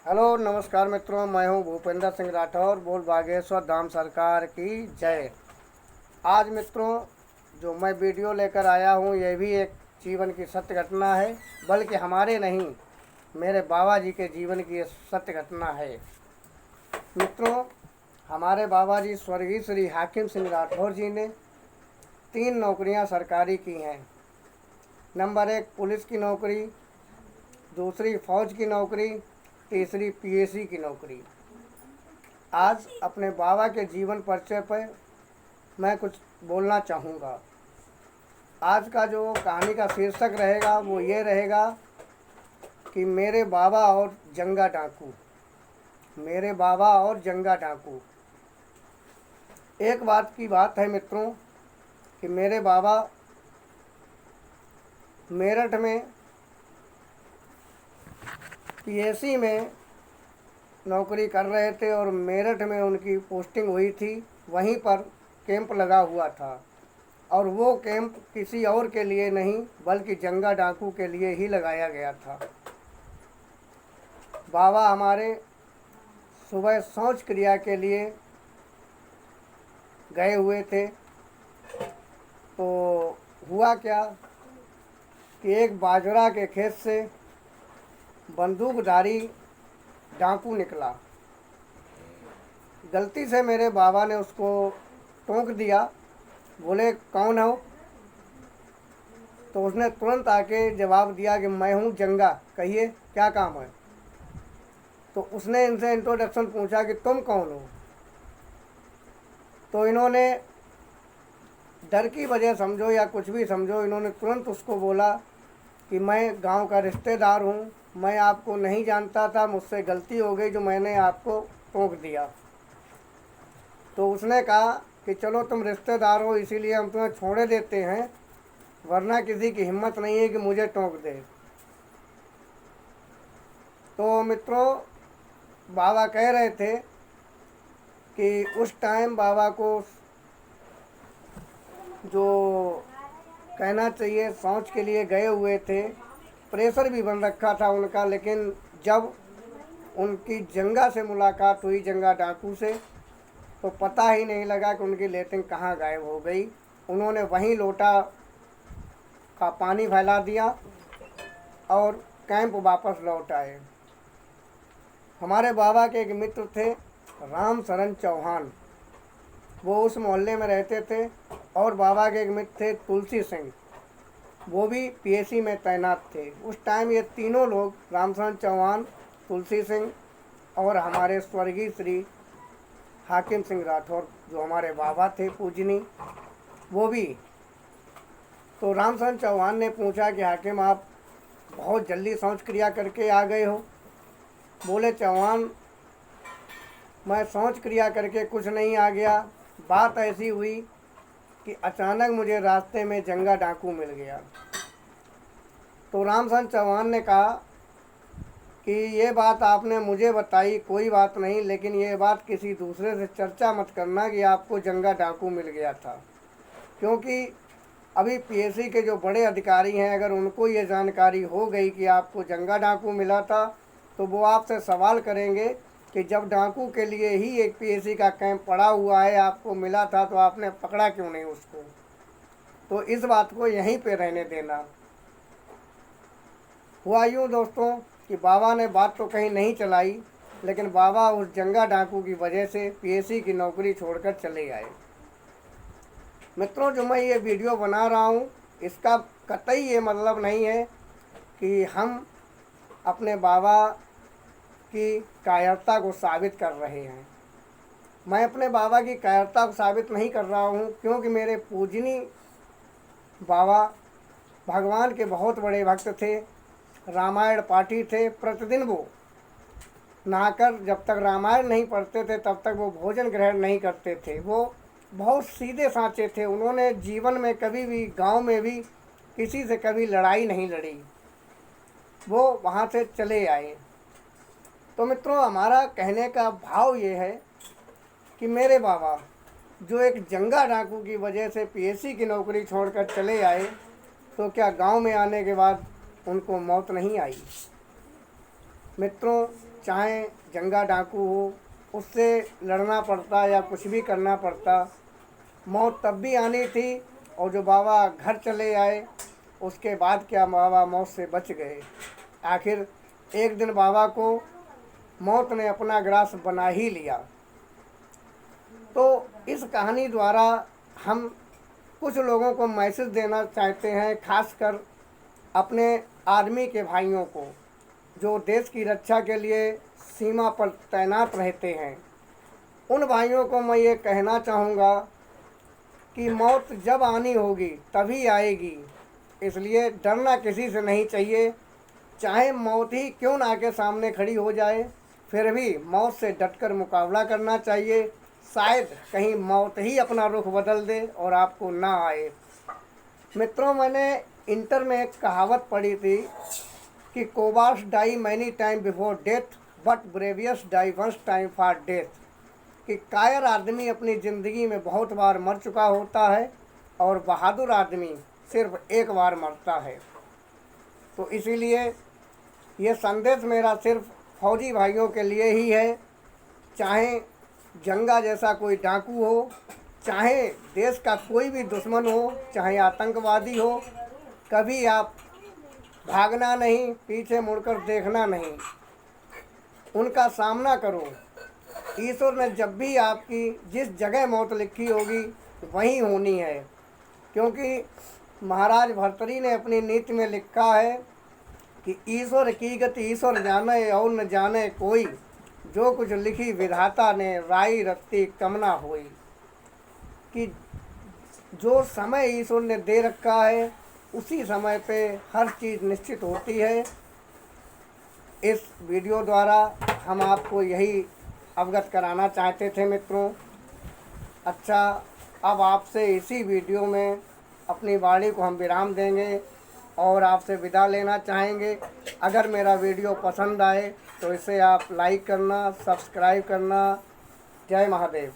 Hello नमस्कार मित्रों, मैं हूं भूपेंद्र सिंह राठौर। बोल बागेश्वर धाम सरकार की जय। आज मित्रों जो मैं वीडियो लेकर आया हूं यह भी एक जीवन की सत्य घटना है, बल्कि हमारे नहीं मेरे बाबा जी के जीवन की ये सत्य घटना है। मित्रों, हमारे बाबा जी स्वर्गीय श्री हाकिम सिंह राठौर जी ने 3 नौकरियां सरकारी की हैं। नंबर 1 पुलिस की नौकरी, दूसरी फौज की नौकरी, तीसरी पीएसी की नौकरी। आज अपने बाबा के जीवन परिचय पर मैं कुछ बोलना चाहूँगा। आज का जो कहानी का शीर्षक रहेगा वो ये रहेगा कि मेरे बाबा और जंगा डाकू। मेरे बाबा और जंगा डाकू। एक बात की बात है मित्रों कि मेरे बाबा मेरठ में पीएसी में नौकरी कर रहे थे और मेरठ में उनकी पोस्टिंग हुई थी। वहीं पर कैंप लगा हुआ था और वो कैंप किसी और के लिए नहीं बल्कि जंगा डाकू के लिए ही लगाया गया था। बाबा हमारे सुबह शौच क्रिया के लिए गए हुए थे। तो हुआ क्या कि एक बाजरा के खेत से बंदूकधारी डाकू निकला। गलती से मेरे बाबा ने उसको टोंक दिया। बोले कौन हो? तो उसने तुरंत आके जवाब दिया कि मैं हूँ जंगा, कहिए क्या काम है। तो उसने इनसे इंट्रोडक्शन पूछा कि तुम कौन हो। तो इन्होंने डर की वजह समझो या कुछ भी समझो, इन्होंने तुरंत उसको बोला कि मैं गांव का रिश्तेदार हूँ, मैं आपको नहीं जानता था, मुझसे गलती हो गई जो मैंने आपको टोंक दिया। तो उसने कहा कि चलो तुम रिश्तेदार हो इसीलिए हम तुम्हें छोड़े देते हैं, वरना किसी की हिम्मत नहीं है कि मुझे टोंक दे। तो मित्रों, बाबा कह रहे थे कि उस टाइम बाबा को जो कहना चाहिए शौच के लिए गए हुए थे, प्रेशर भी बन रखा था उनका। लेकिन जब उनकी जंगा से मुलाकात हुई, जंगा डाकू से, तो पता ही नहीं लगा कि उनकी लेटरिन कहाँ गायब हो गई। उन्होंने वहीं लोटा का पानी फैला दिया और कैंप वापस लौट आए। हमारे बाबा के एक मित्र थे राम शरण चौहान, वो उस मोहल्ले में रहते थे। और बाबा के एक मित्र थे तुलसी सिंह, वो भी पीएसी में तैनात थे। उस टाइम ये तीनों लोग, रामशरण चौहान, तुलसी सिंह और हमारे स्वर्गीय श्री हाकिम सिंह राठौर जो हमारे बाबा थे पूजनी, वो भी। तो रामशरण चौहान ने पूछा कि हाकिम आप बहुत जल्दी शौच क्रिया करके आ गए हो। बोले चौहान मैं शौच क्रिया करके कुछ नहीं आ गया, बात ऐसी हुई कि अचानक मुझे रास्ते में जंगा डाकू मिल गया। तो रामशरण चौहान ने कहा कि ये बात आपने मुझे बताई, कोई बात नहीं, लेकिन ये बात किसी दूसरे से चर्चा मत करना कि आपको जंगा डाकू मिल गया था। क्योंकि अभी पीएसी के जो बड़े अधिकारी हैं, अगर उनको ये जानकारी हो गई कि आपको जंगा डाकू मिला था, तो वो आपसे सवाल करेंगे कि जब डाकू के लिए ही एक पीएसी का कैंप पड़ा हुआ है, आपको मिला था, तो आपने पकड़ा क्यों नहीं उसको। तो इस बात को यहीं पे रहने देना। हुआ यूँ दोस्तों कि बाबा ने बात तो कहीं नहीं चलाई, लेकिन बाबा उस जंगा डाकू की वजह से पीएसी की नौकरी छोड़कर चले आए। मित्रों, जो मैं ये वीडियो बना रहा हूँ इसका कतई ये मतलब नहीं है कि हम अपने बाबा की कायरता को साबित कर रहे हैं। मैं अपने बाबा की कायरता को साबित नहीं कर रहा हूँ, क्योंकि मेरे पूजनी बाबा भगवान के बहुत बड़े भक्त थे, रामायण पाठी थे। प्रतिदिन वो नहाकर, जब तक रामायण नहीं पढ़ते थे तब तक वो भोजन ग्रहण नहीं करते थे। वो बहुत सीधे साँचे थे। उन्होंने जीवन में कभी भी, गांव में भी किसी से कभी लड़ाई नहीं लड़ी, वो वहाँ से चले आए। तो मित्रों, हमारा कहने का भाव ये है कि मेरे बाबा जो एक जंगा डाकू की वजह से पीएसी की नौकरी छोड़कर चले आए, तो क्या गांव में आने के बाद उनको मौत नहीं आई? मित्रों, चाहे जंगा डाकू हो, उससे लड़ना पड़ता या कुछ भी करना पड़ता। मौत तब भी आनी थी, और जो बाबा घर चले आए उसके बाद क्या बाबा मौत से बच गए। आखिर एक दिन बाबा को मौत ने अपना ग्रास बना ही लिया। तो इस कहानी द्वारा हम कुछ लोगों को मैसेज देना चाहते हैं, खासकर अपने आर्मी के भाइयों को जो देश की रक्षा के लिए सीमा पर तैनात रहते हैं। उन भाइयों को मैं ये कहना चाहूँगा कि मौत जब आनी होगी तभी आएगी, इसलिए डरना किसी से नहीं चाहिए। चाहे मौत ही क्यों ना आके सामने खड़ी हो जाए, फिर भी मौत से डटकर मुकाबला करना चाहिए। शायद कहीं मौत ही अपना रुख बदल दे और आपको ना आए। मित्रों, मैंने इंटर में एक कहावत पढ़ी थी कि cowards die many time before death but braves die once time for death. कि कायर आदमी अपनी ज़िंदगी में बहुत बार मर चुका होता है और बहादुर आदमी सिर्फ एक बार मरता है। तो इसीलिए ये संदेश मेरा सिर्फ फौजी भाइयों के लिए ही है। चाहे जंगा जैसा कोई डाकू हो, चाहे देश का कोई भी दुश्मन हो, चाहे आतंकवादी हो, कभी आप भागना नहीं, पीछे मुड़कर देखना नहीं, उनका सामना करो। ईश्वर ने जब भी आपकी जिस जगह मौत लिखी होगी वहीं होनी है, क्योंकि महाराज भर्तृहरि ने अपनी नीति में लिखा है कि ईश्वर की गति ईश्वर जाने और न जाने कोई, जो कुछ लिखी विधाता ने राई रत्ती कमना होई। कि जो समय ईश्वर ने दे रखा है उसी समय पे हर चीज़ निश्चित होती है। इस वीडियो द्वारा हम आपको यही अवगत कराना चाहते थे मित्रों। अच्छा, अब आपसे इसी वीडियो में अपनी वाणी को हम विराम देंगे और आपसे विदा लेना चाहेंगे। अगर मेरा वीडियो पसंद आए तो इसे आप लाइक करना, सब्सक्राइब करना। जय महादेव।